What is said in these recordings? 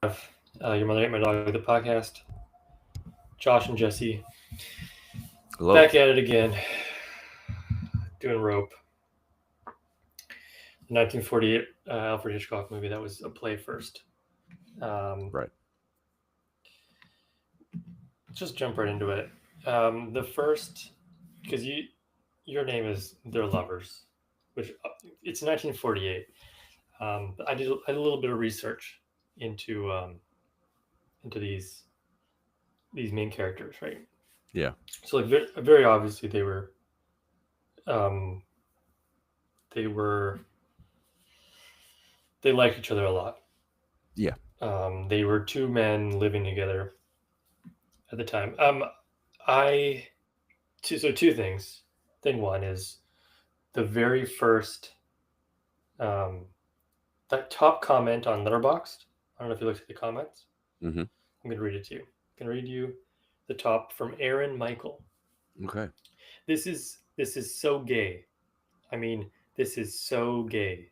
Your Mother Ate My Dog, the podcast. Josh and Jesse Hello. back at it again, doing Rope. The 1948 Alfred Hitchcock movie that was a play first. Right. Just jump right into it. The first, because your name is They're Lovers, which it's 1948. I did a little bit of research into these main characters, right? Yeah. So like very obviously um, they liked each other a lot. Yeah. They were two men living together at the time. So two things. Thing one is the very first that top comment on Letterboxd. I don't know if you looked at the comments. Mm-hmm. I'm gonna read it to you. I'm gonna read you the top from Aaron Michael. Okay. This is so gay. I mean, this is so gay.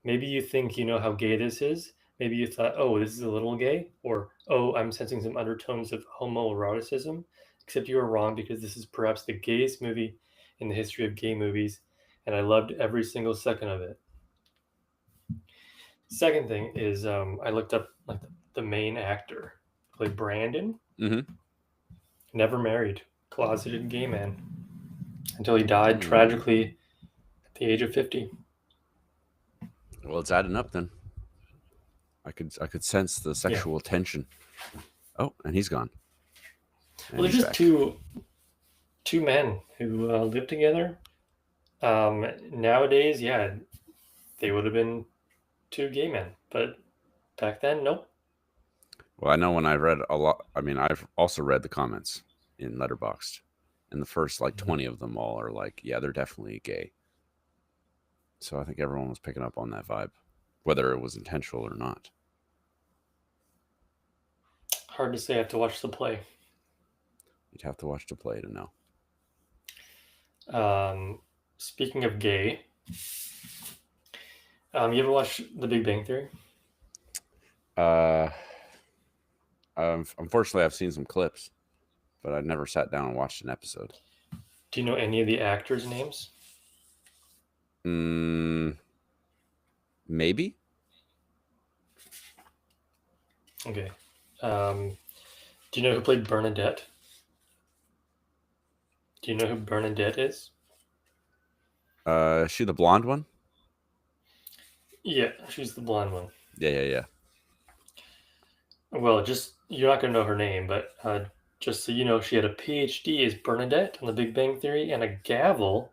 Maybe you think you know how gay this is. Maybe you thought, oh, this is a little gay, or oh, I'm sensing some undertones of homoeroticism. Except you are wrong because this is perhaps the gayest movie in the history of gay movies, and I loved every single second of it. Second thing is, I looked up like the main actor, played Brandon. Mm-hmm. Never married, closeted gay man, until he died tragically at the age of 50. Well, it's adding up then. I could sense the sexual tension. Oh, and he's gone. And Well, they're he's just back. two men who live together. Nowadays, yeah, they would have been two gay men, but back then, nope. Well, I know when I've read a lot. I mean, I've also read the comments in Letterboxd, and the first like 20 of them all are like, yeah, they're definitely gay. So I think everyone was picking up on that vibe, whether it was intentional or not. Hard to say. I have to watch the play. You'd have to watch the play to know. Speaking of gay, you ever watch The Big Bang Theory? Uh, Unfortunately, I've seen some clips, but I've never sat down and watched an episode. Do you know any of the actors' names? Maybe. Okay. Do you know who played Bernadette? Do you know who Bernadette is? Is she the blonde one? Yeah, she's the blonde one. Yeah. Well, just you're not gonna know her name, but just so you know, she had a PhD as Bernadette on The Big Bang Theory and a gavel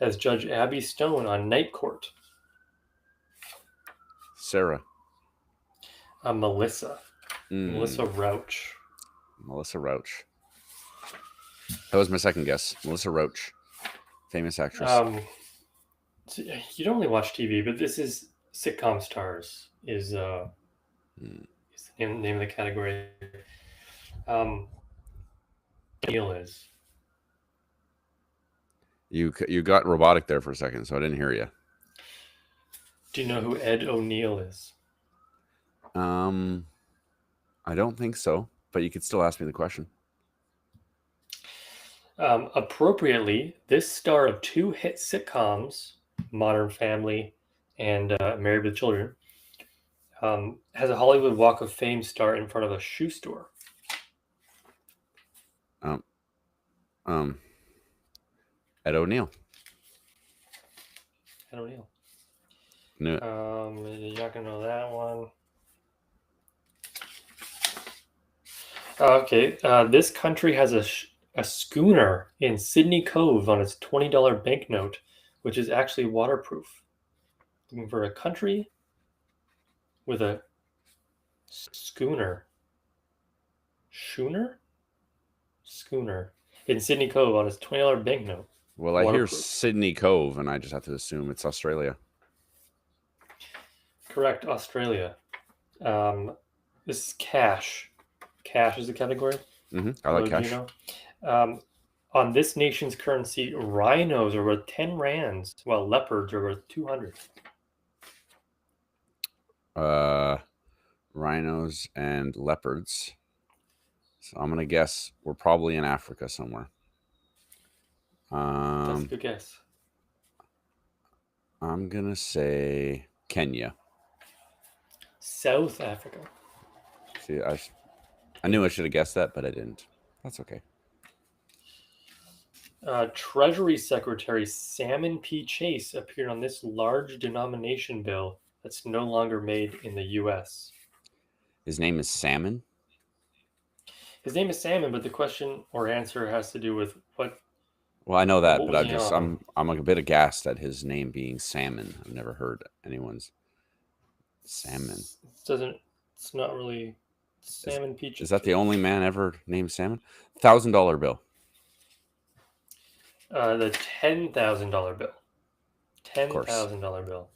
as Judge Abby Stone on Night Court. Sarah. Melissa. Melissa Rauch. Melissa Rauch. That was my second guess. Melissa Rauch. Famous actress. You don't really watch TV, but this is Sitcom Stars is the name of the category. Neil is. You got robotic there for a second, so I didn't hear you. Do you know who Ed O'Neill is? I don't think so, but you could still ask me the question. Appropriately, this star of two hit sitcoms, Modern Family and Married with Children, has a Hollywood Walk of Fame star in front of a shoe store. Ed O'Neill. Ed O'Neill. Knew it. You're not gonna know that one. Okay, this country has a schooner in Sydney Cove on its $20 banknote, which is actually waterproof. Looking for a country with a schooner. Schooner in Sydney Cove on its $20 banknote. Well, I hear Sydney Cove, and I just have to assume it's Australia. Correct, Australia. This is cash. Cash is the category. I like cash. You know? On this nation's currency, rhinos are worth 10 rands, while leopards are worth 200. rhinos, and leopards. So I'm gonna guess we're probably in Africa somewhere. That's a good guess. I'm gonna say Kenya. South Africa. See, I knew I should have guessed that, but I didn't. That's okay. Treasury Secretary Salmon P. Chase appeared on this large denomination bill that's no longer made in the U.S. His name is Salmon. His name is Salmon, but the question or answer has to do with what. Well, I know that, What but was he on? I'm a bit aghast at his name being Salmon. I've never heard anyone's Salmon. It's not really Salmon P. Is that the only man ever named Salmon? $1,000 bill. The $10,000 bill. $10,000 bill.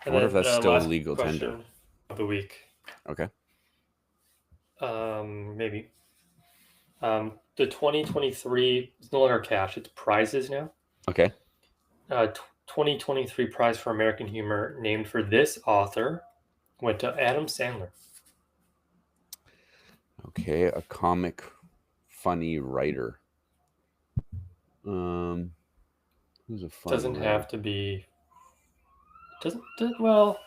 I wonder if that's still legal tender of the week. Okay. Maybe. The 2023 is no longer cash; it's prizes now. Okay. 2023 prize for American humor named for this author went to Adam Sandler. Okay, a comic funny writer. Who's a funny Doesn't writer? have to be. Well,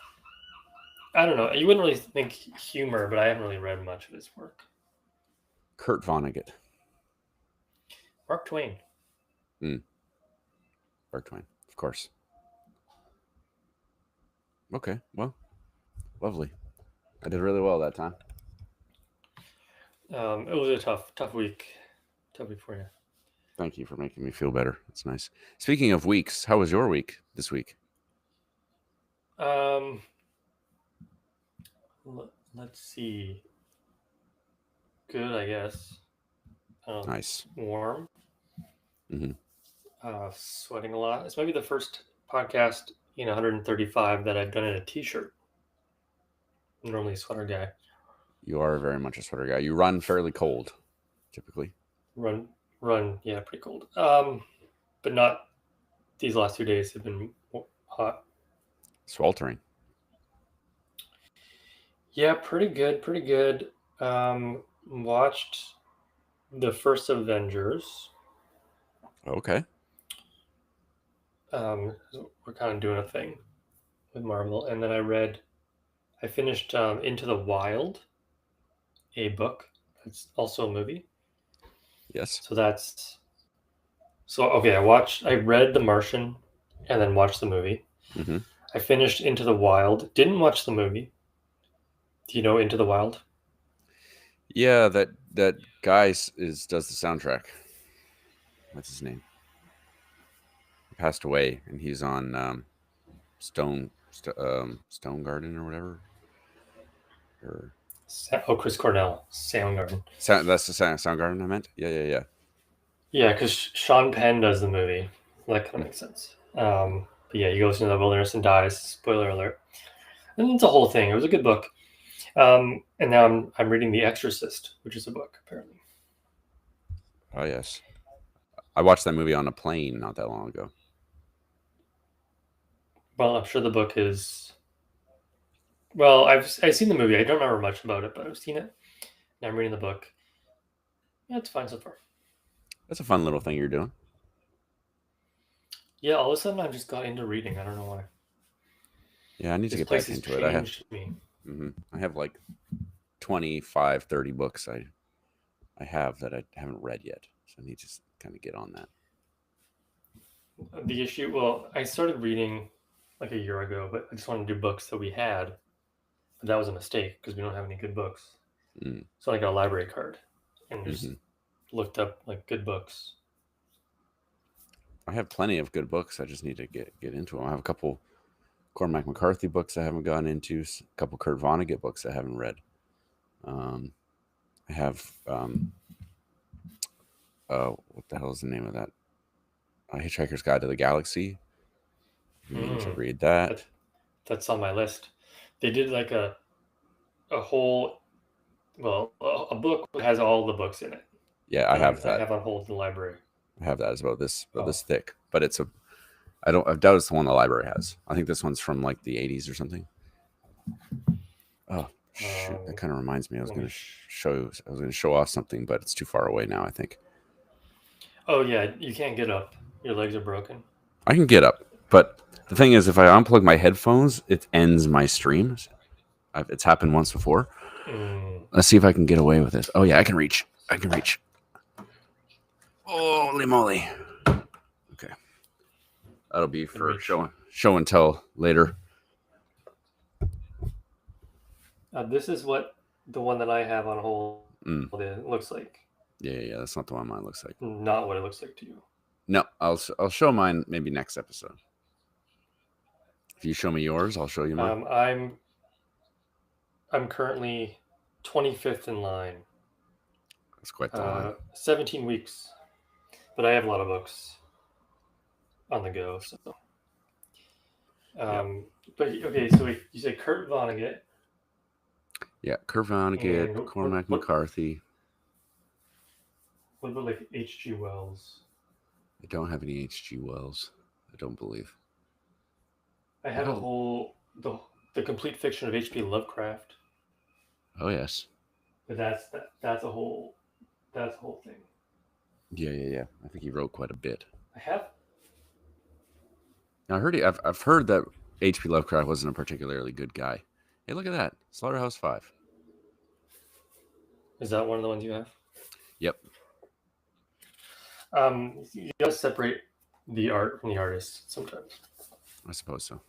I don't know. You wouldn't really think humor, but I haven't really read much of his work. Kurt Vonnegut. Mark Twain. Mark Twain, of course. Okay, well, lovely. I did really well that time. It was a tough week. Tough week for you. Thank you for making me feel better. That's nice. Speaking of weeks, how was your week this week? Let's see. Good, I guess. Nice. Warm. Mm-hmm. Sweating a lot. It's maybe the first podcast in 135 that I've done in a t-shirt. I'm normally a sweater guy. You are very much a sweater guy. You run fairly cold, typically. Run, yeah, pretty cold. But not these last 2 days have been hot. Sweltering. Yeah, pretty good. Watched the first Avengers. Okay. We're kind of doing a thing with Marvel, and then I finished Into the Wild, a book. It's also a movie. Yes. I read The Martian, and then watched the movie. Mm-hmm. I finished Into the Wild. Didn't watch the movie. Do you know Into the Wild? Yeah, that guy does the soundtrack. What's his name? He passed away, and he's on Stone Garden or whatever. Chris Cornell, Soundgarden. That's the Soundgarden I meant. Yeah. Yeah, because Sean Penn does the movie. That kind of makes sense. But yeah, he goes into the wilderness and dies. Spoiler alert. And it's a whole thing. It was a good book. And now I'm reading The Exorcist, which is a book apparently. Oh yes, I watched that movie on a plane not that long ago. Well, I'm sure the book is. Well, I've seen the movie. I don't remember much about it, but I've seen it. And I'm reading the book. Yeah, it's fine so far. That's a fun little thing you're doing. Yeah, all of a sudden I just got into reading. I don't know why. Yeah, I need to get back into it. I have like 25, 30 books I have that I haven't read yet. So I need to kind of get on that. The issue, well, I started reading like a year ago, but I just wanted to do books that we had. But that was a mistake because we don't have any good books. So I got a library card and just looked up like good books. I have plenty of good books. I just need to get into them. I have a couple Cormac McCarthy books I haven't gotten into, a couple Kurt Vonnegut books I haven't read. I have what the hell is the name of that? Hitchhiker's Guide to the Galaxy. I need to read that. That's on my list. They did like a whole, a book that has all the books in it. Yeah, I have that. I have on hold in the library. I have that. It's about this thick, but it's I doubt it's the one the library has. I think this one's from like the 80s or something. Oh shoot, that kind of reminds me. I was going to show off something, but it's too far away now, I think. Oh yeah, you can't get up. Your legs are broken. I can get up, but the thing is, if I unplug my headphones, it ends my stream. It's happened once before. Let's see if I can get away with this. Oh yeah, I can reach. Holy moly! Okay, that'll be for show and tell later. This is what the one that I have on hold looks like. Yeah, that's not the one mine looks like. Not what it looks like to you. No, I'll show mine maybe next episode. If you show me yours, I'll show you mine. I'm currently 25th in line. That's quite the line. 17 weeks, but I have a lot of books on the go. So, but okay, so you said Kurt Vonnegut. Yeah, Kurt Vonnegut, Cormac McCarthy. What about like H.G. Wells? I don't have any H.G. Wells. I don't believe. I have the complete fiction of H.P. Lovecraft. Oh yes. But that's a whole thing. Yeah. I think he wrote quite a bit. I have. Now, I've heard that H.P. Lovecraft wasn't a particularly good guy. Hey, look at that. Slaughterhouse-Five. Is that one of the ones you have? Yep. You gotta separate the art from the artist sometimes. I suppose so.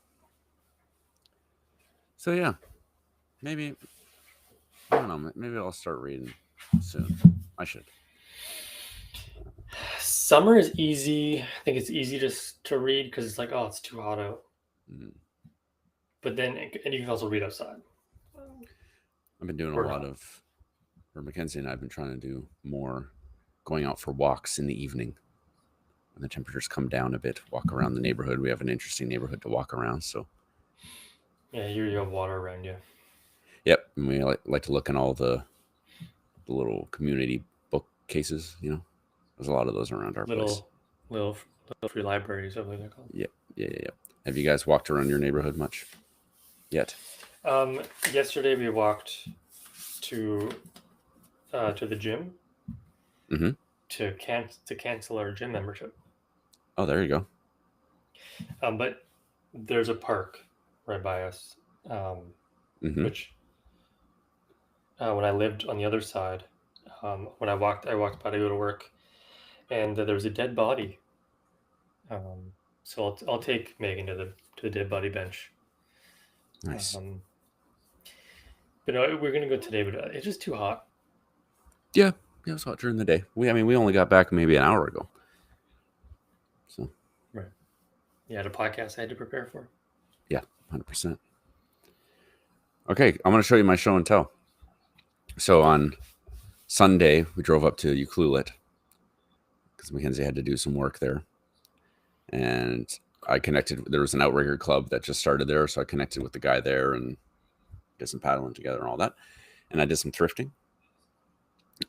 So yeah, maybe I don't know. Maybe I'll start reading soon. I should. Summer is easy. I think it's easy to read because it's like, oh, it's too hot out. But then, and you can also read outside. I've been doing Mackenzie and I have been trying to do more going out for walks in the evening when the temperatures come down a bit. Walk around the neighborhood. We have an interesting neighborhood to walk around. So yeah, you have water around you. Yep, and we like to look in all the little community bookcases. You know, there's a lot of those around our place. Little free libraries, I believe they're called. Yeah. Have you guys walked around your neighborhood much yet? Yesterday we walked to the gym to cancel our gym membership. Oh, there you go. But there's a park right by us, which when I lived on the other side, when I walked by to go to work, and there was a dead body. So I'll take Megan to the dead body bench. Nice. But no, we're gonna go today, but it's just too hot. Yeah, it was hot during the day. We only got back maybe an hour ago. So. Right. Yeah, the podcast I had to prepare for. Yeah, 100%. Okay, I'm gonna show you my show and tell. So on Sunday, we drove up to Ucluelet because Mackenzie had to do some work there. And I connected. There was an outrigger club that just started there, so I connected with the guy there and did some paddling together and all that. And I did some thrifting.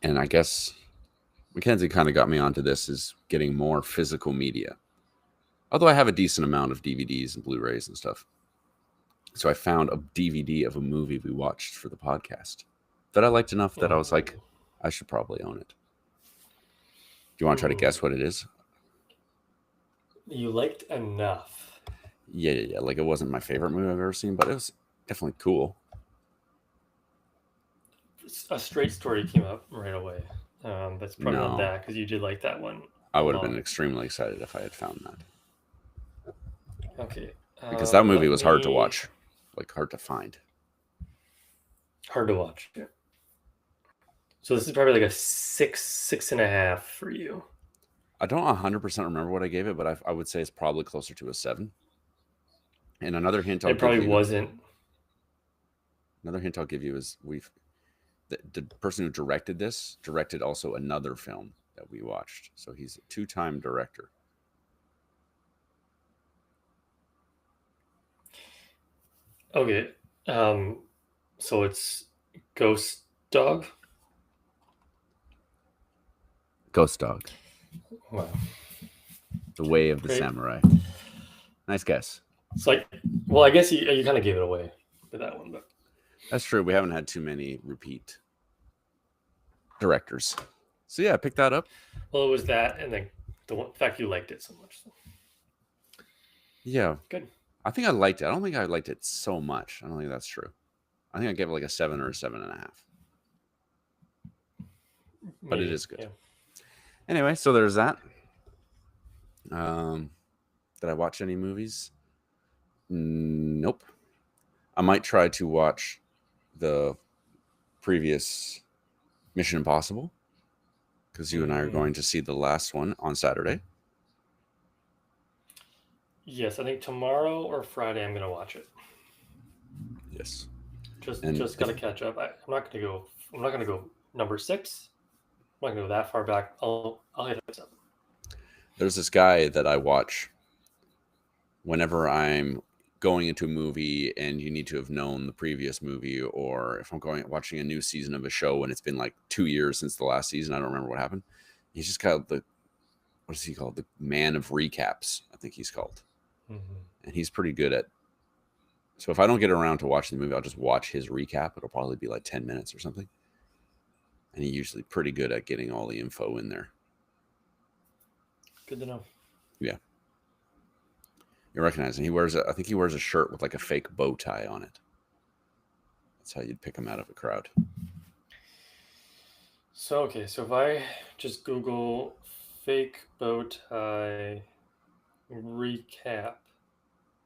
And I guess Mackenzie kind of got me onto this, is getting more physical media. Although I have a decent amount of DVDs and Blu-rays and stuff. So I found a DVD of a movie we watched for the podcast that I liked enough that I was like, I should probably own it. Do you want to try to guess what it is? You liked enough. Yeah. Like, it wasn't my favorite movie I've ever seen, but it was definitely cool. A Straight Story came up right away. That's probably not that, because you did like that one. I would have been extremely excited if I had found that. Okay. Because that movie was hard to watch. Like, hard to find. Hard to watch. Yeah. So this is probably like a 6.5 for you. I don't 100% remember what I gave it, but I would say it's probably closer to a 7. And another hint I'll give you, wasn't. Another hint I'll give you is the person who directed this directed also another film that we watched. So he's a 2-time director. Okay. So it's Ghost Dog? Ghost Dog. Wow. The Way of the Samurai. Nice guess. It's like, well, I guess you kind of gave it away with that one, but That's true. We haven't had too many repeat directors. So yeah, pick that up. well, it was that, and then the fact you liked it so much. So. Yeah, Good. I think I liked it. I don't think I liked it so much. I don't think that's true. I think I gave it like a 7 or a 7.5. But Maybe, it is good. Yeah. Anyway, so there's that. Did I watch any movies? Nope. I might try to watch the previous Mission Impossible because you and I are going to see the last one on Saturday. Yes, I think tomorrow or Friday I'm going to watch it. Yes. Just got to catch up. I'm not going to go number 6. I'm not going to go that far back. I'll hit it up. There's this guy that I watch whenever I'm going into a movie and you need to have known the previous movie, or if I'm watching a new season of a show and it's been like 2 years since the last season, I don't remember what happened. He's just got what is he called? The man of recaps, I think he's called. Mm-hmm. And he's pretty good at. So if I don't get around to watching the movie, I'll just watch his recap. It'll probably be like 10 minutes or something. And he's usually pretty good at getting all the info in there. Good to know. Yeah. You recognize him. I think he wears a shirt with like a fake bow tie on it. That's how you'd pick him out of a crowd. So if I just Google fake bow tie recap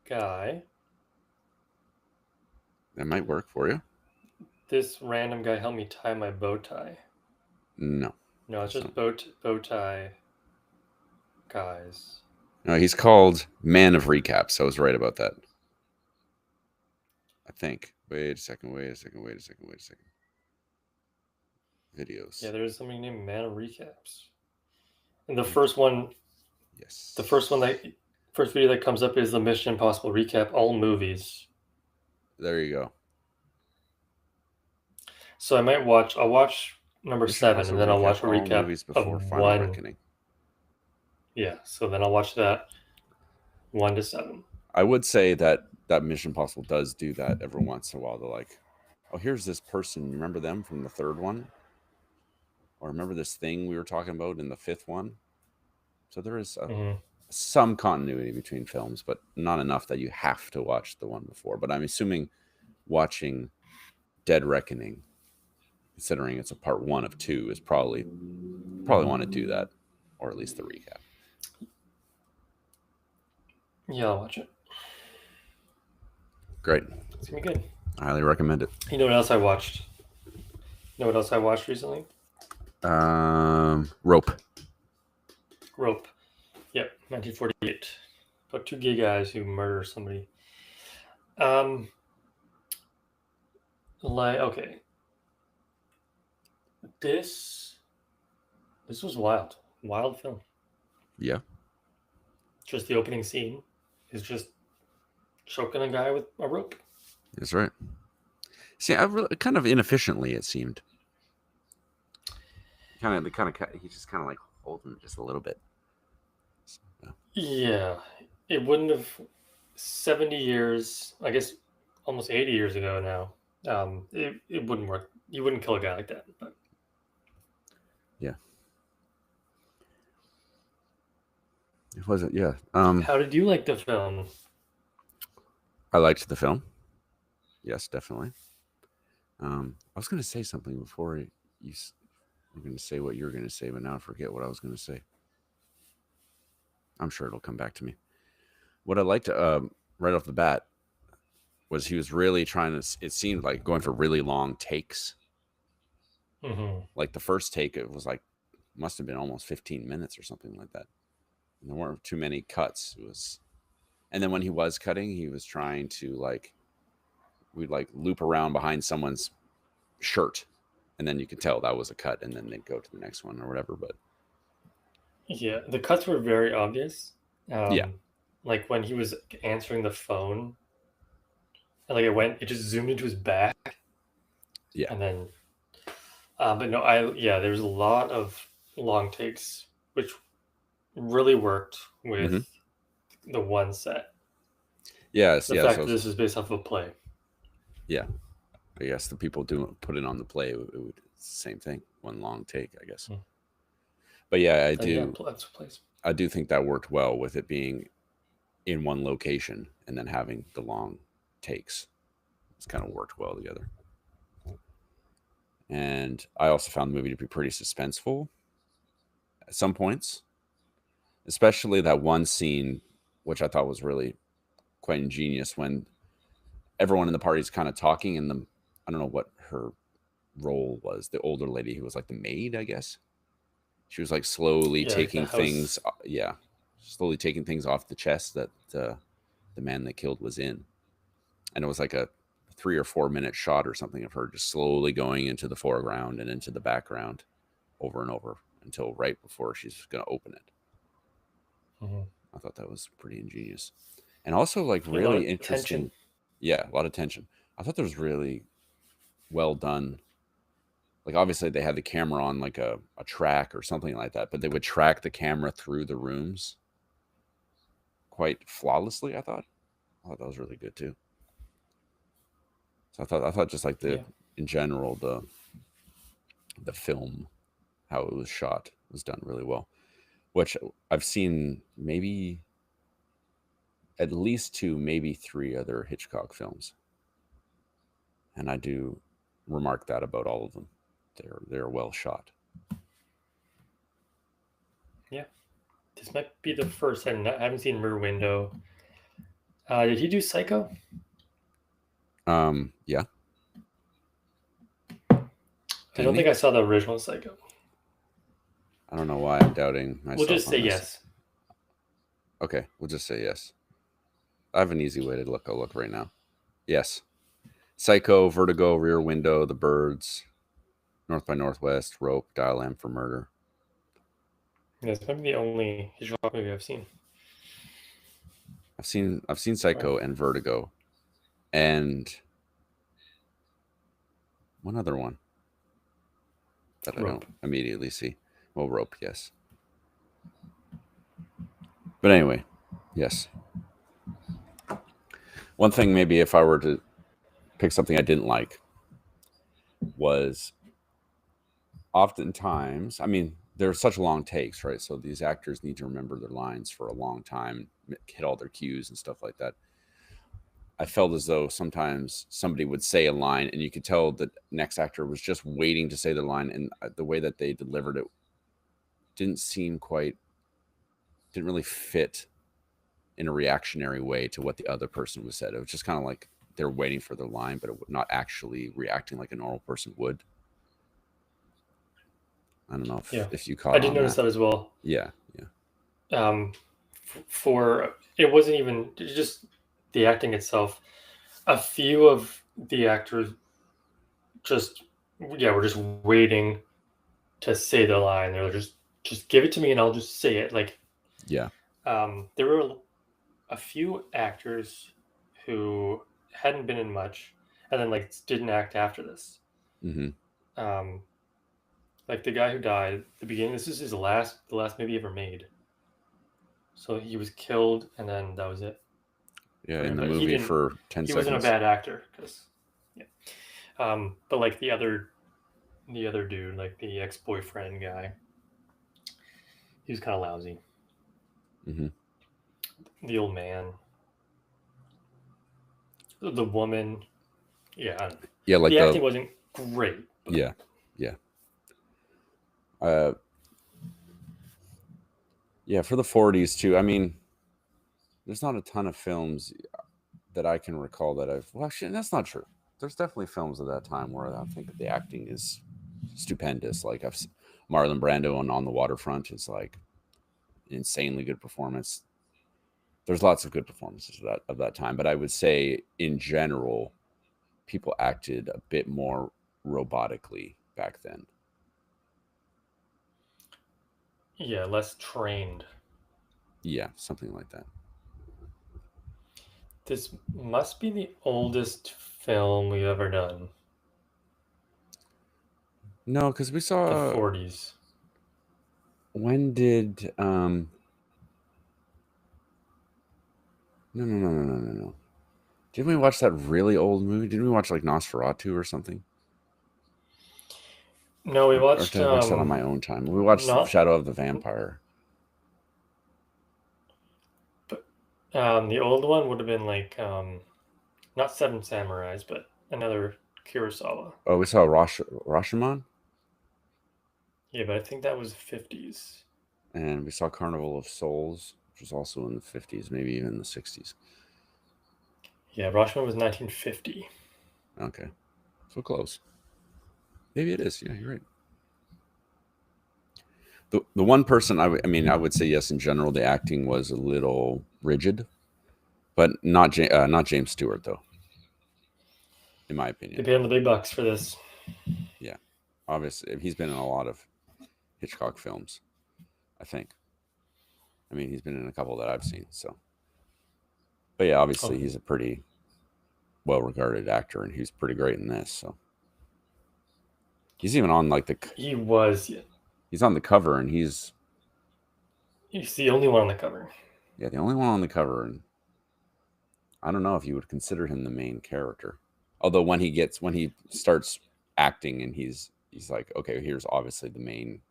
guy. That might work for you. This random guy helped me tie my bow tie. No, it's just bow tie guys. No, he's called Man of Recaps. So I was right about that. I think. Wait a second. Videos. Yeah, there's somebody named Man of Recaps. And the first one. Yes. The first video that comes up is the Mission Impossible recap, all movies. There you go. So I'll watch number 7, and then I'll watch a recap before Final Reckoning. Yeah, so then I'll watch that 1 to 7. I would say that Mission Impossible does do that every once in a while. They're like, oh, here's this person. You remember them from the 3rd one? Or remember this thing we were talking about in the 5th one? So there is some continuity between films, but not enough that you have to watch the one before. But I'm assuming watching Dead Reckoning, considering it's a part 1 of 2, is probably want to do that, or at least the recap. Yeah, I'll watch it. Great. It's gonna be good. I highly recommend it. You know what else I watched? Recently? Rope. Yep, 1948. About 2 gay guys who murder somebody. Okay. This was wild. Wild film. Yeah. Just the opening scene is just choking a guy with a rope. That's right. See, kind of inefficiently it seemed. He just kind of like holding it just a little bit. So, yeah, it wouldn't have 70 years, I guess, almost 80 years ago now. It wouldn't work. You wouldn't kill a guy like that. But yeah, it wasn't. Yeah. How did you like the film? I liked the film. Yes, definitely. I was going to say something before you were going to say what you were going to say, but now I forget what I was going to say. I'm sure it'll come back to me. What I liked right off the bat was he was really trying to. It seemed like going for really long takes. Mm-hmm. Like the first take, it was like must have been almost 15 minutes or something like that. And there weren't too many cuts. And then when he was cutting, he was trying to we'd loop around behind someone's shirt, and then you could tell that was a cut, and then they'd go to the next one or whatever. But yeah, the cuts were very obvious. Yeah, like when he was answering the phone, and it just zoomed into his back. Yeah, and then, but no, there's a lot of long takes, which really worked with the one set. Yes, The yes. fact that this is based off of a play. Yeah, I guess the people put it on the play. It's the same thing, one long take, I guess. Hmm. But yeah, That's plays. I do think that worked well with it being in one location and then having the long takes. It's kind of worked well together. And I also found the movie to be pretty suspenseful at some points, especially that one scene, which I thought was really quite ingenious when everyone in the party is kind of talking, and I don't know what her role was. The older lady who was like the maid, I guess. She was like slowly Yeah, like the taking things, house. slowly taking things off the chest that the man they killed was in, and it was like a 3 or 4 minute shot or something of her just slowly going into the foreground and into the background over and over until right before she's going to open it. Mm-hmm. I thought that was pretty ingenious, and also like A lot really of interesting. tension. Yeah, a lot of tension. I thought that was really well done. Like obviously they had the camera on like a track or something like that, but they would track the camera through the rooms quite flawlessly. I thought that was really good too. So I thought just like Yeah. in general the film, how it was shot, was done really well. Which I've seen maybe at least 2, maybe 3 other Hitchcock films, and I do remark that about all of them. They're well shot. Yeah. This might be the first. I haven't seen Rear Window. Did he do Psycho? Yeah. I don't think I saw the original Psycho. I don't know why I'm doubting myself. We'll just say on this. yes. Okay, we'll just say yes. I have an easy way to look. I'll look right now. Yes. Psycho, Vertigo, Rear Window, The Birds, North by Northwest, Rope, Dial M for Murder. Yeah, it's maybe the only Hitchcock movie I've seen. I've seen Psycho and Vertigo, and one other one that Rope. I don't immediately see. Well, Rope, yes. But anyway, yes. One thing maybe if I were to pick something I didn't like was oftentimes, I mean, there are such long takes, right? So these actors need to remember their lines for a long time, hit all their cues and stuff like that. I felt as though sometimes somebody would say a line and you could tell the next actor was just waiting to say the line, and the way that they delivered it didn't really fit in a reactionary way to what the other person was said. It was just kind of like they're waiting for their line, but not actually reacting like a normal person would. I don't know if you caught. I did notice that as well. Yeah. For it wasn't even just the acting itself. A few of the actors were just waiting to say the line. They're just give it to me and I'll just say it. Like, yeah. There were a few actors who hadn't been in much and then like didn't act after this. Mm-hmm. Like the guy who died at the beginning. This is the last movie he ever made. So he was killed, and then that was it. Yeah, in the movie for 10 seconds. He wasn't a bad actor, because but like the other dude, like the ex-boyfriend guy, he was kind of lousy. Mm-hmm. The old man, the woman, yeah, like the acting wasn't great. But... Yeah. Yeah, for the 40s too. I mean, there's not a ton of films that I can recall that actually, that's not true. There's definitely films of that time where I think the acting is stupendous. Like Marlon Brando on the Waterfront is like insanely good performance. There's lots of good performances of that time, but I would say in general, people acted a bit more robotically back then. Yeah, less trained. Yeah, something like that. This must be the oldest film we've ever done. No, because we saw the 40s. When did No. Didn't we watch that really old movie? Didn't we watch like Nosferatu or something? No, we Or watched did I watch that on my own time? We watched not Shadow of the Vampire. the old one would have been like not Seven Samurais, but another Kurosawa. Oh, we saw Rashomon, Yeah, but I think that was 50s. and we saw Carnival of Souls, which was also in the 50s, maybe even the 60s. Yeah, Rashomon was 1950. Okay, so close. Maybe it is. Yeah, you're right. The one person I would say yes. In general, the acting was a little rigid, but not James Stewart though. In my They opinion, paid him the big bucks for this. yeah, obviously he's been in a lot of Hitchcock films. I think. I mean, he's been in a couple that I've seen. So, but yeah, obviously he's a pretty well-regarded actor, and he's pretty great in this. So he's even on like he was. He's on the cover, and he's the only one on the cover. Yeah, the only one on the cover, and I don't know if you would consider him the main character. Although when he starts acting, and he's like, okay, here's obviously the main.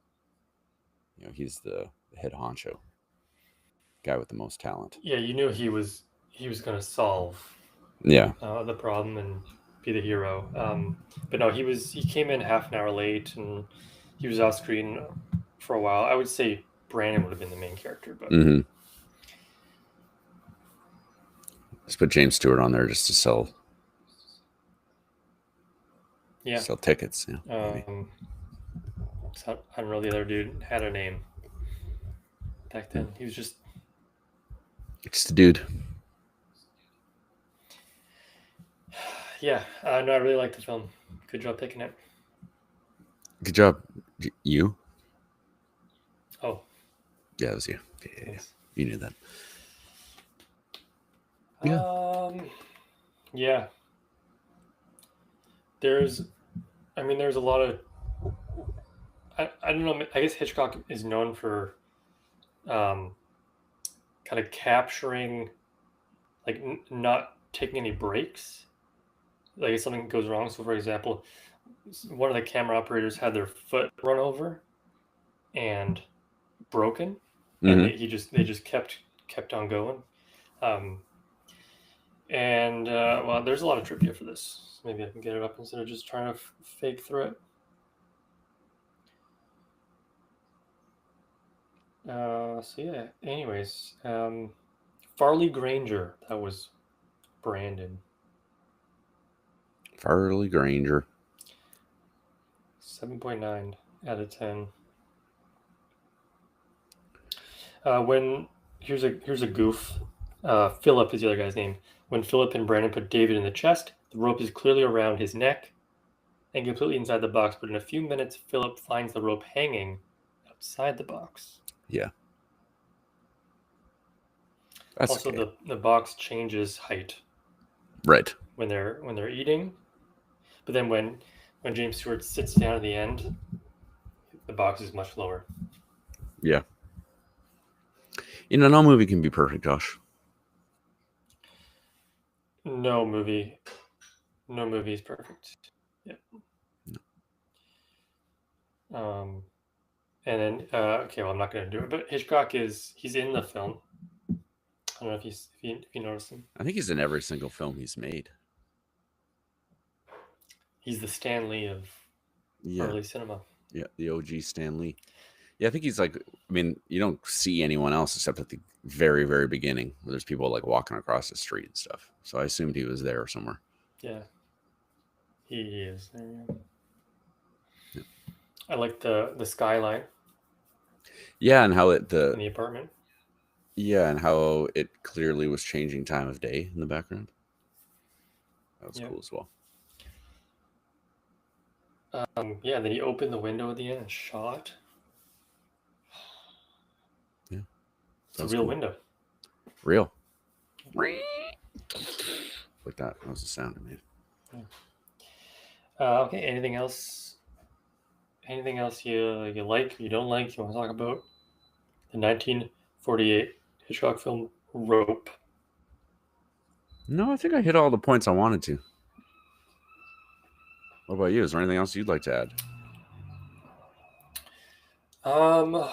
He's the head honcho guy with the most talent. Yeah, you knew he was going to solve the problem and be the hero. But no, he came in half an hour late, and he was off screen for a while. I would say Brandon would have been the main character, but let's put James Stewart on there just to sell tickets. Yeah. So I don't know, the other dude had a name back then. He was just a dude. Yeah, no, I really like the film. Good job picking it. Good job. You? Oh. Yeah, it was you. Yeah. You knew that. Yeah. There's a lot of I don't know, I guess Hitchcock is known for kind of capturing, like, not taking any breaks. Like if something goes wrong. So for example, one of the camera operators had their foot run over and broken, and they just kept on going. Well, there's a lot of trivia for this. Maybe I can get it up instead of just trying to fake through it. So yeah. Anyways, Farley Granger. That was Brandon. Farley Granger. 7.9 out of 10. Here's a goof. Philip is the other guy's name. When Philip and Brandon put David in the chest, the rope is clearly around his neck and completely inside the box. But in a few minutes, Philip finds the rope hanging outside the box. Yeah. That's also okay. The box changes height. Right. When they're eating, but then when James Stewart sits down at the end, the box is much lower. Yeah. No movie can be perfect, Josh. No movie is perfect. Yeah. No. And then okay, well, I'm not going to do it, but Hitchcock he's in the film. I don't know if you noticed him. I think he's in every single film he's made. He's the Stan Lee of early cinema. Yeah, the OG Stan Lee. Yeah, I think he's like, you don't see anyone else except at the very, very beginning where there's people like walking across the street and stuff. So I assumed he was there somewhere. Yeah, he is there. Yeah. I like the skyline. Yeah, and how in the apartment. Yeah, and how it clearly was changing time of day in the background. That was cool as well. Yeah, and then he opened the window at the end and shot. Yeah. It's a real window. Real. Like that. That was the sound it made. Yeah. Okay, anything else? Anything else you like, you don't like, you want to talk about? The 1948 Hitchcock film Rope. No, I think I hit all the points I wanted to. What about you? Is there anything else you'd like to add? Um,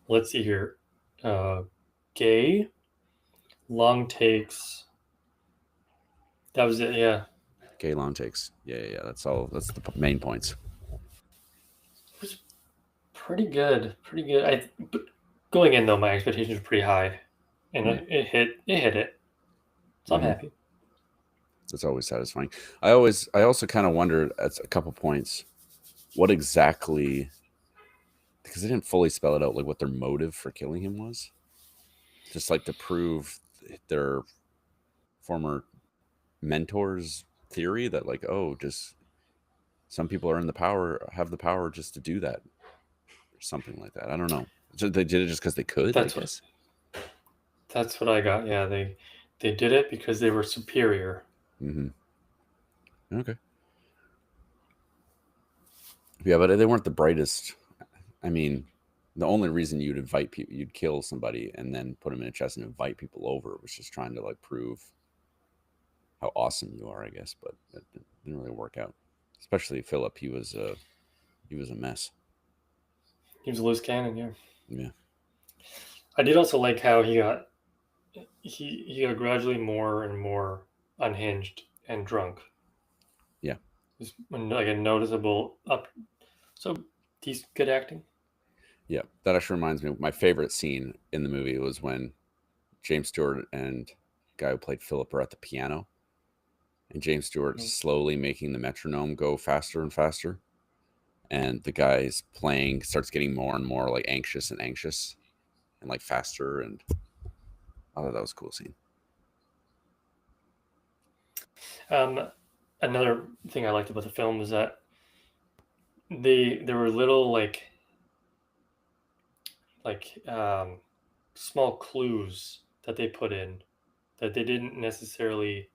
let's see here. Gay, long takes. That was it. Yeah, Gay long takes. Yeah. That's all. That's the main points. it was pretty good. Pretty good. But going in though, my expectations were pretty high, and Mm. it hit. It hit it. So I'm Mm-hmm. happy. That's always satisfying. I also kind of wondered at a couple points what exactly, because they didn't fully spell it out, like what their motive for killing him was. Just like to prove their former mentors' theory that, like, oh, just some people are in the power, have the power just to do that, or something like that. I don't know. So they did it just because they could, I That's what. guess. That's what I got. Yeah, they did it because they were superior. Mm-hmm. Okay. Yeah, but they weren't the brightest. I mean, the only reason you'd invite people, you'd kill somebody and then put them in a chest and invite people over was just trying to like prove how awesome you are, I guess. But it didn't really work out. Especially Philip, he was a mess. He was a loose cannon. Yeah. Yeah. I did also like how he got gradually more and more unhinged and drunk. Yeah. Just like a noticeable up. So he's good acting. Yeah. That actually reminds me. My favorite scene in the movie was when James Stewart and the guy who played Philip are at the piano, and James Stewart slowly making the metronome go faster and faster, and the guy's playing starts getting more and more like anxious and like faster, and I thought that was a cool scene. Um, another thing I liked about the film was that there were little like small clues that they put in that they didn't necessarily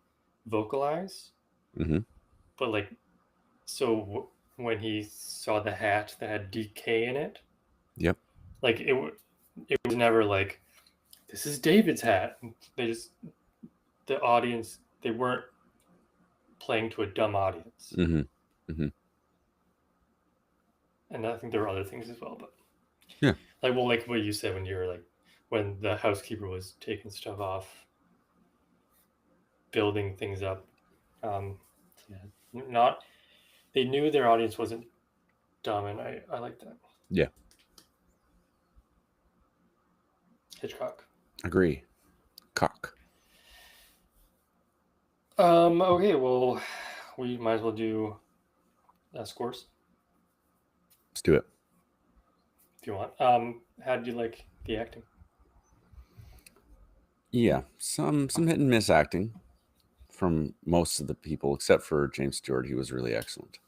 vocalize, Mm-hmm. but like when he saw the hat that had DK in it, Yep. like it was never like this is David's hat. They just the audience they weren't playing to a dumb audience, Mm-hmm. Mm-hmm. and I think there were other things as well, but Yeah. like what you said when you were like when the housekeeper was taking stuff off, building things up. Yeah, not they knew their audience wasn't dumb, and I like that. Yeah. Hitchcock. Agree. Cock. Okay, well, we might as well do scores Let's do it. if you want. How did you like the acting? Yeah. Some hit and miss acting from most of the people, except for James Stewart. He was really excellent.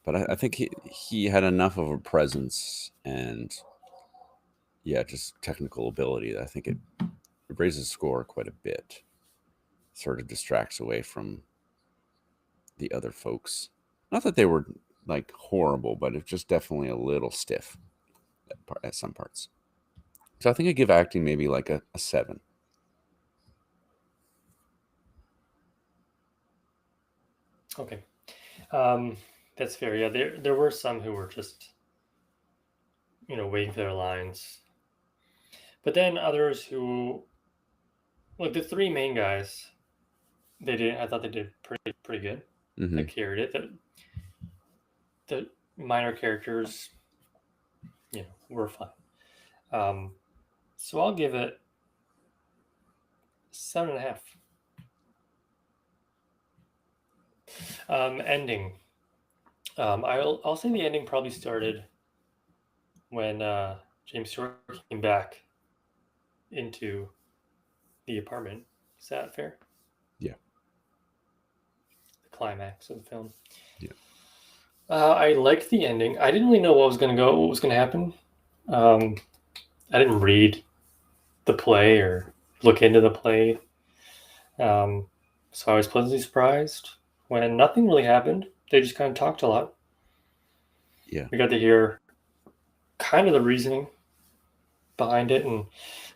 But I think he had enough of a presence and yeah, just technical ability that I think it raises the score quite a bit. Sort of distracts away from the other folks. Not that they were like horrible, but it's just definitely a little stiff at some parts. So I think I give acting maybe like a 7. Okay, that's fair. Yeah, there were some who were just waiting for their lines, but then others who like the three main guys, they didn't. I thought they did pretty good. Mm-hmm. They carried it. The minor characters, were fine. So I'll give it 7.5. Ending. I'll say the ending probably started when James Stewart came back into the apartment. Is that fair? Yeah. The climax of the film. Yeah. I liked the ending. I didn't really know what was going to happen. I didn't read the play or look into the play. So I was pleasantly surprised when nothing really happened. They just kind of talked a lot. Yeah. We got to hear kind of the reasoning behind it, and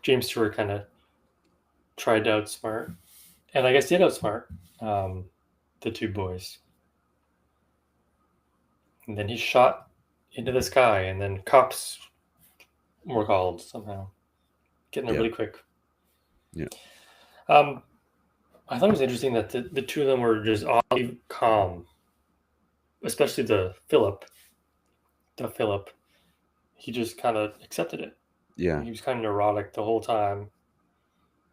James Stewart kind of tried to outsmart And I guess did outsmart the two boys. And then he shot into the sky, and then cops were called somehow, getting there Yeah. really quick. Yeah. I thought it was interesting that the two of them were just oddly calm, especially the Philip. He just kind of accepted it. Yeah. He was kind of neurotic the whole time,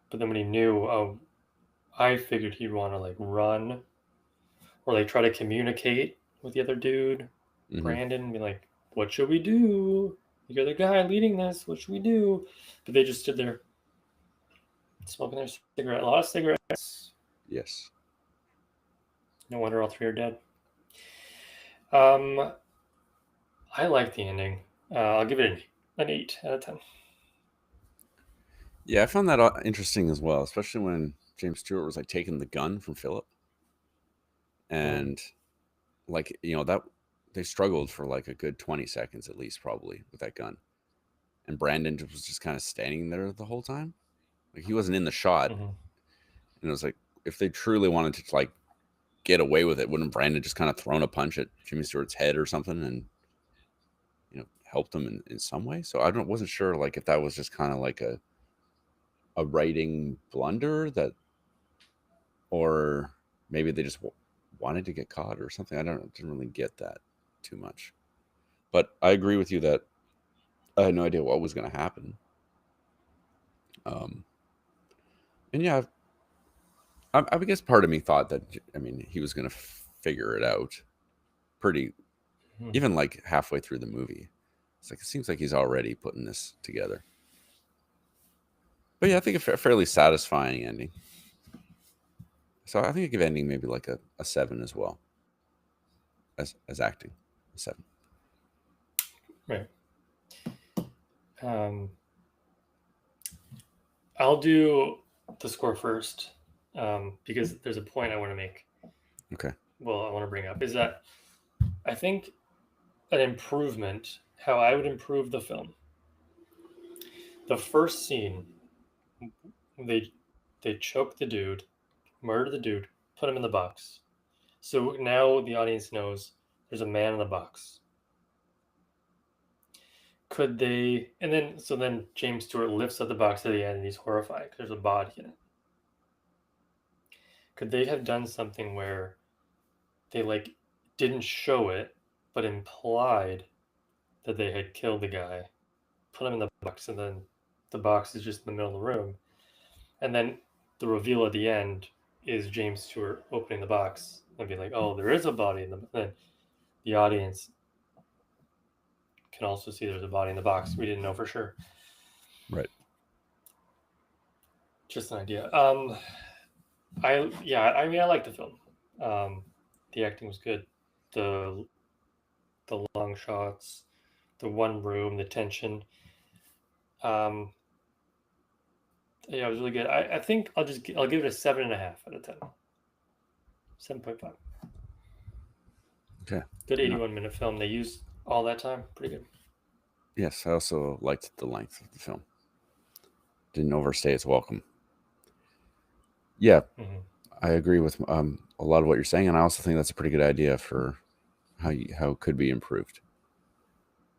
but then when he knew, oh, I figured he'd want to like run or like try to communicate with the other dude, Mhm. Brandon, and be like, "What should we do? You're the guy leading this. What should we do?" But they just stood there smoking their cigarette. A lot of cigarettes. Yes. No wonder all three are dead. I like the ending. I'll give it an 8 out of 10. Yeah, I found that interesting as well, especially when James Stewart was like taking the gun from Philip, and like that they struggled for like a good 20 seconds at least, probably, with that gun, and Brandon was just kind of standing there the whole time, like he wasn't in the shot, Mm-hmm. and it was like if they truly wanted to like get away with it, wouldn't Brandon just kind of thrown a punch at Jimmy Stewart's head or something and helped him in some way? So I wasn't sure like if that was just kind of like a writing blunder that, or maybe they just wanted to get caught or something. I didn't really get that too much, but I agree with you that I had no idea what was going to happen. And yeah, I guess part of me thought that, he was going to figure it out pretty, Mm-hmm. even like halfway through the movie. It's like, it seems like he's already putting this together. But yeah, I think a fairly satisfying ending. So I think I give ending maybe like a 7 as well, as acting, a 7. Right. I'll do the score first because there's a point I want to make. Okay. Well, I want to bring up is that I think an improvement, how I would improve the film. The first scene, they choke the dude, murder the dude, put him in the box. So now the audience knows there's a man in the box. Could they? And then James Stewart lifts up the box at the end and he's horrified because there's a body in it. Could they have done something where they like didn't show it but implied that they had killed the guy, put him in the box, and then the box is just in the middle of the room, and then the reveal at the end is James Stewart opening the box and be like, "Oh, there is a body in the." Then the audience can also see there's a body in the box. We didn't know for sure. Right. Just an idea. I like the film. The acting was good. The long shots, the one room, the tension. Yeah, it was really good. I think I'll give it a 7.5 out of 10. 7.5. Okay. Good 81-minute film. They used all that time. Pretty good. Yes, I also liked the length of the film. Didn't overstay its welcome. Yeah, I agree with a lot of what you're saying, and I also think that's a pretty good idea for how it could be improved.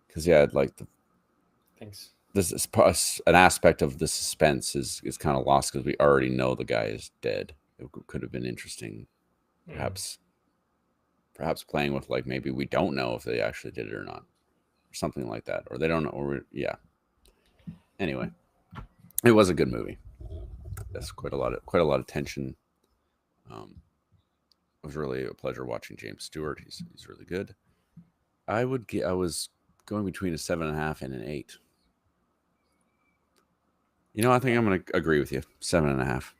Because I'd like Thanks. This is an aspect of the suspense is kind of lost because we already know the guy is dead. It could have been interesting, perhaps playing with like maybe we don't know if they actually did it or not, or something like that, or they don't know. Or yeah. Anyway, it was a good movie. That's quite a lot of tension. It was really a pleasure watching James Stewart. He's really good. I was going between a 7.5 and an 8. I think I'm going to agree with you. 7.5.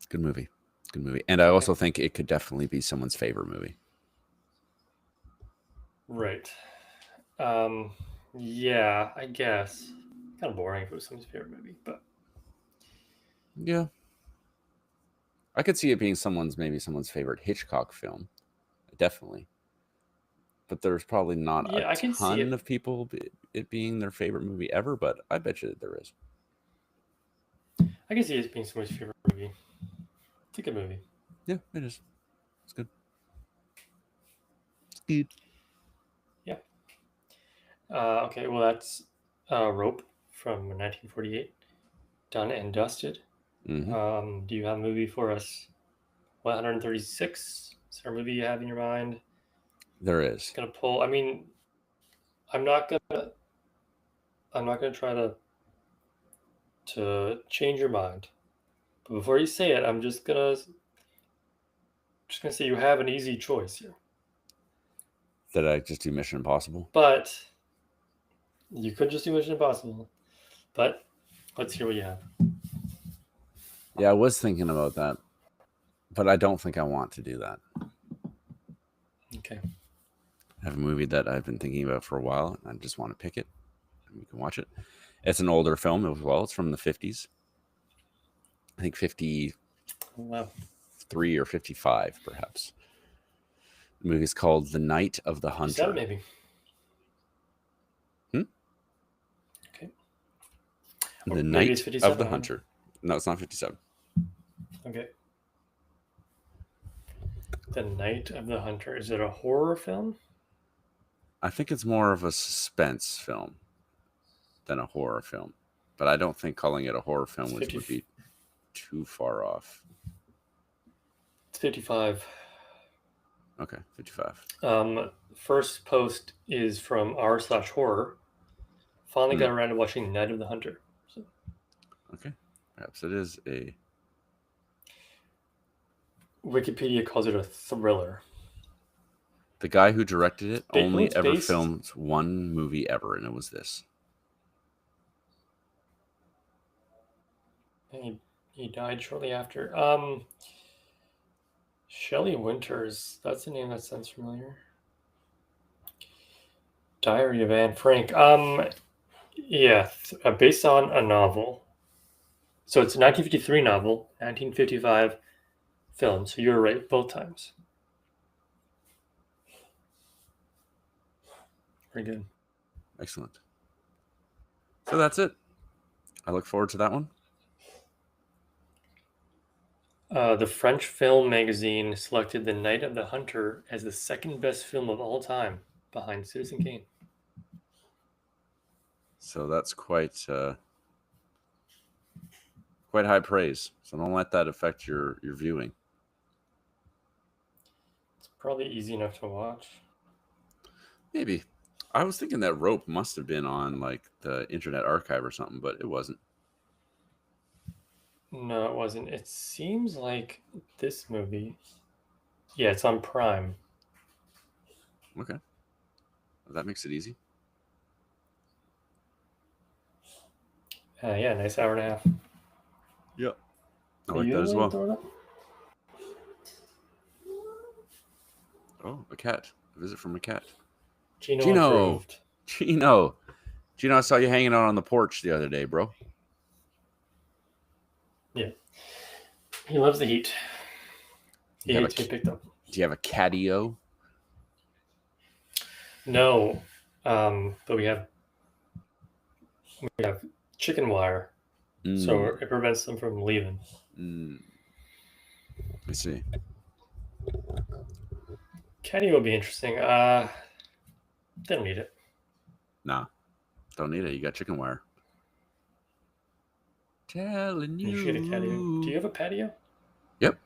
Good movie. Good movie. And I also think it could definitely be someone's favorite movie. Right. Yeah, I guess. Kind of boring if it was someone's favorite movie, but yeah. I could see it being maybe someone's favorite Hitchcock film. Definitely. But there's probably not a ton of people it being their favorite movie ever, but I bet you that there is. I can see it being somebody's favorite movie. It's a good movie. Yeah, it is. It's good. It's good. Yeah. Okay, well, that's Rope from 1948. Done and dusted. Mm-hmm. Do you have a movie for us? 136? Is there a movie you have in your mind? There is. Just gonna pull. I mean, I'm not gonna try to change your mind. But before you say it, I'm just gonna say you have an easy choice here. Did I just do Mission Impossible? But you could just do Mission Impossible. But let's hear what you have. Yeah, I was thinking about that, but I don't think I want to do that. Okay. I have a movie that I've been thinking about for a while, and I just want to pick it, and we can watch it. It's an older film as well. It's from the 50s. I think 53 Wow. or 55, perhaps. The movie is called The Night of the 57 Hunter. maybe. Okay. Or The maybe Night it's 57. of the Hunter. No, it's not 57. Okay. The Night of the Hunter. Is it a horror film? I think it's more of a suspense film than a horror film. But I don't think calling it a horror film would be too far off. It's 55. Okay, 55. First post is from r/horror. Finally got around to watching Night of the Hunter. So. Okay. Perhaps it is a... Wikipedia calls it a thriller. The guy who directed it only ever filmed one movie ever, and it was this. He died shortly after. Shelley Winters. That's a name that sounds familiar. Diary of Anne Frank. Yeah, based on a novel. So it's a 1953 novel, 1955 film. So you're right both times. Very good. Excellent. So that's it. I look forward to that one. The French Film Magazine selected The Night of the Hunter as the second best film of all time, behind Citizen Kane. So that's quite high praise. So don't let that affect your viewing. It's probably easy enough to watch. Maybe. I was thinking that Rope must have been on like the Internet Archive or something, but it wasn't. No, it wasn't. It seems like this movie. Yeah, it's on Prime. Okay. Well, that makes it easy. Yeah, nice hour and a half. Yep. I like that as well. Oh, a cat. A visit from a cat. Gino. Gino, I saw you hanging out on the porch the other day, bro. Yeah. He loves the heat. He hates to get picked up. Do you have a catio? No. But we have chicken wire. So it prevents them from leaving. I see. Catio would be interesting. They don't need it. Nah. Don't need it. You got chicken wire. Telling you. You should get a catio. Do you have a patio? Yep.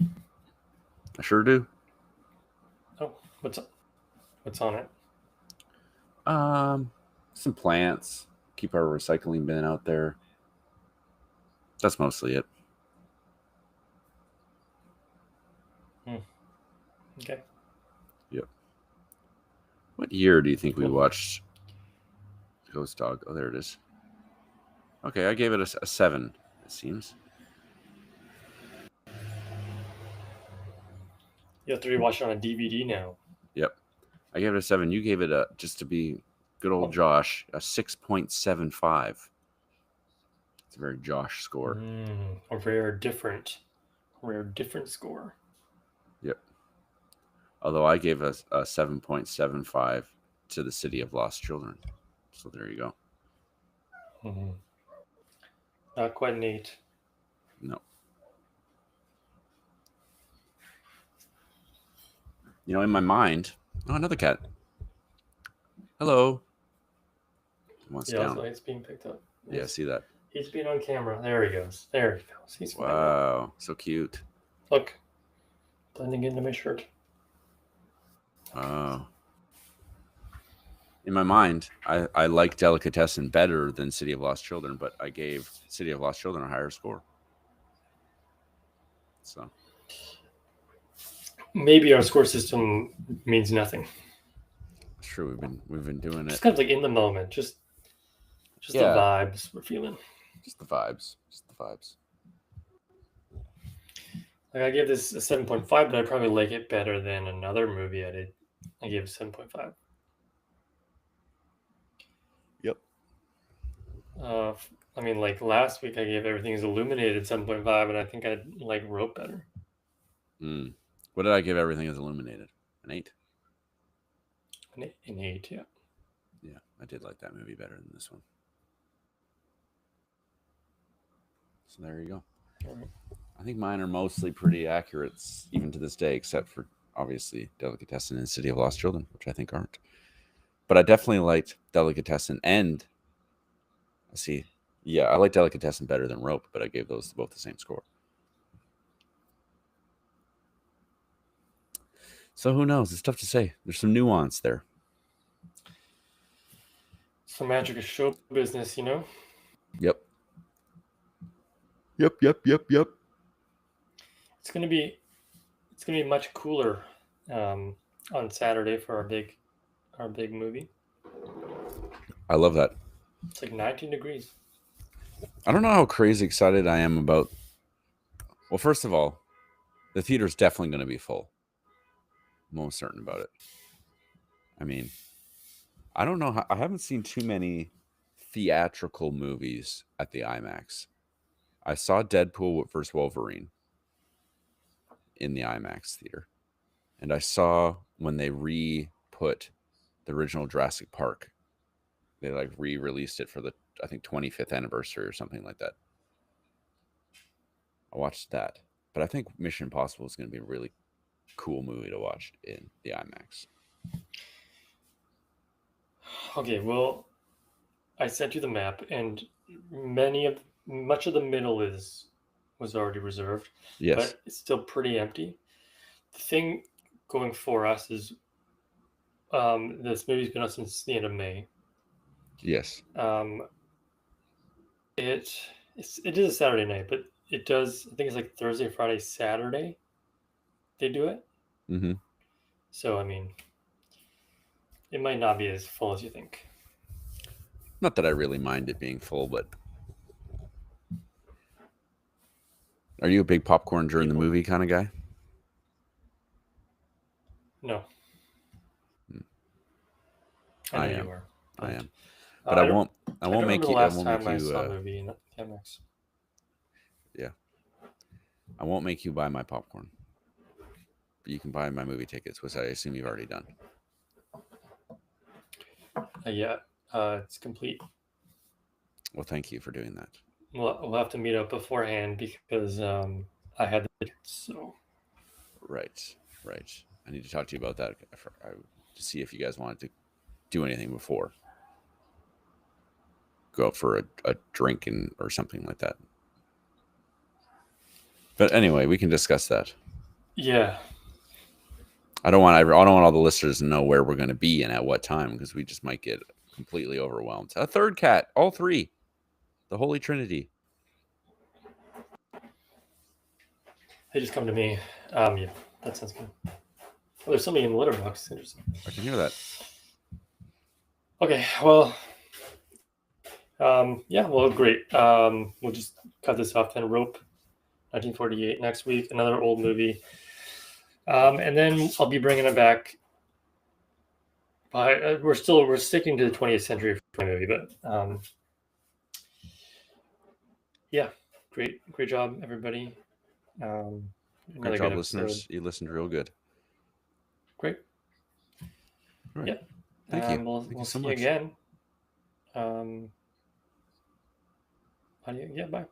I sure do. Oh, what's on it? Some plants. Keep our recycling bin out there. That's mostly it. Okay. Yep. What year do you think we watched Ghost Dog? Oh, there it is. Okay, I gave it a 7, it seems. You have to rewatch it on a DVD now. Yep. I gave it a 7. You gave it just to be good old Josh, a 6.75. It's a very Josh score. A rare different score. Yep. Although I gave a 7.75 to The City of Lost Children. So there you go. Not quite an 8. No. You know, in my mind, oh, another cat. Hello. Wants Yeah, down. so it's being picked up. Yeah, see that. He's being on camera. There he goes. There he goes. He's fine now. Wow, so cute. Look, blending into my shirt. Oh. In my mind, I like Delicatessen better than City of Lost Children, but I gave City of Lost Children a higher score. So maybe our score system means nothing. it's true. We've been doing Just it. kind of like in the moment, just Yeah. the vibes we're feeling. Just the vibes. Just the vibes. Like I gave this a 7.5, but I probably like it better than another movie I did. I gave 7.5. Yep. I mean, like last week I gave Everything Is Illuminated 7.5, and I think I like Rope better. What did I give Everything Is Illuminated? An 8? An 8, yeah. Yeah, I did like that movie better than this one. So there you go. All right. I think mine are mostly pretty accurate, even to this day, except for obviously Delicatessen and City of Lost Children, which I think aren't. But I definitely liked Delicatessen and I like Delicatessen better than Rope, but I gave those both the same score. So who knows? It's tough to say. There's some nuance there. It's the magic of show business, you know? Yep. It's gonna be much cooler on Saturday for our big movie. I love that. It's like 19 degrees. I don't know how crazy excited I am about. Well, first of all, the theater's definitely going to be full. I'm almost certain about it. I mean, I don't know. I haven't seen too many theatrical movies at the IMAX. I saw Deadpool vs. Wolverine in the IMAX theater. And I saw when they re-put the original Jurassic Park. They like re-released it for the, I think, 25th anniversary or something like that. I watched that. But I think Mission Impossible is going to be a really cool movie to watch in the IMAX. Okay, well, I sent you the map, and much of the middle was already reserved. Yes. But it's still pretty empty. The thing going for us is this movie's been out since the end of May. Yes. It is a Saturday night, but it does. I think it's like Thursday, Friday, Saturday. They do it. Mm-hmm. So I mean, it might not be as full as you think. Not that I really mind it being full, but are you a big popcorn during the movie kind of guy? No. I know am. you are. I am. But I won't make you. I saw a movie in IMAX. Yeah. I won't make you buy my popcorn. But you can buy my movie tickets, which I assume you've already done. Yeah. It's complete. Well, thank you for doing that. We'll have to meet up beforehand because I had the tickets. So. Right. I need to talk to you about that to see if you guys wanted to do anything before. Go out for a drink or something like that. But anyway, we can discuss that. Yeah. I don't want all the listeners to know where we're going to be and at what time because we just might get completely overwhelmed. A third cat, all three, the Holy Trinity. They just come to me. Yeah, that sounds good. Oh, there's somebody in the litter box. Interesting. I can hear that. Okay, well, yeah, well, great. We'll just cut this off then. Rope, 1948 next week, another old movie. And then I'll be bringing it back. We're sticking to the 20th century movie, but yeah, great job, everybody. Great job, listeners. You listened real good. Great. All right. Yeah. Thank you. We'll Thank you so see much. you again. Audio. Yeah, bye.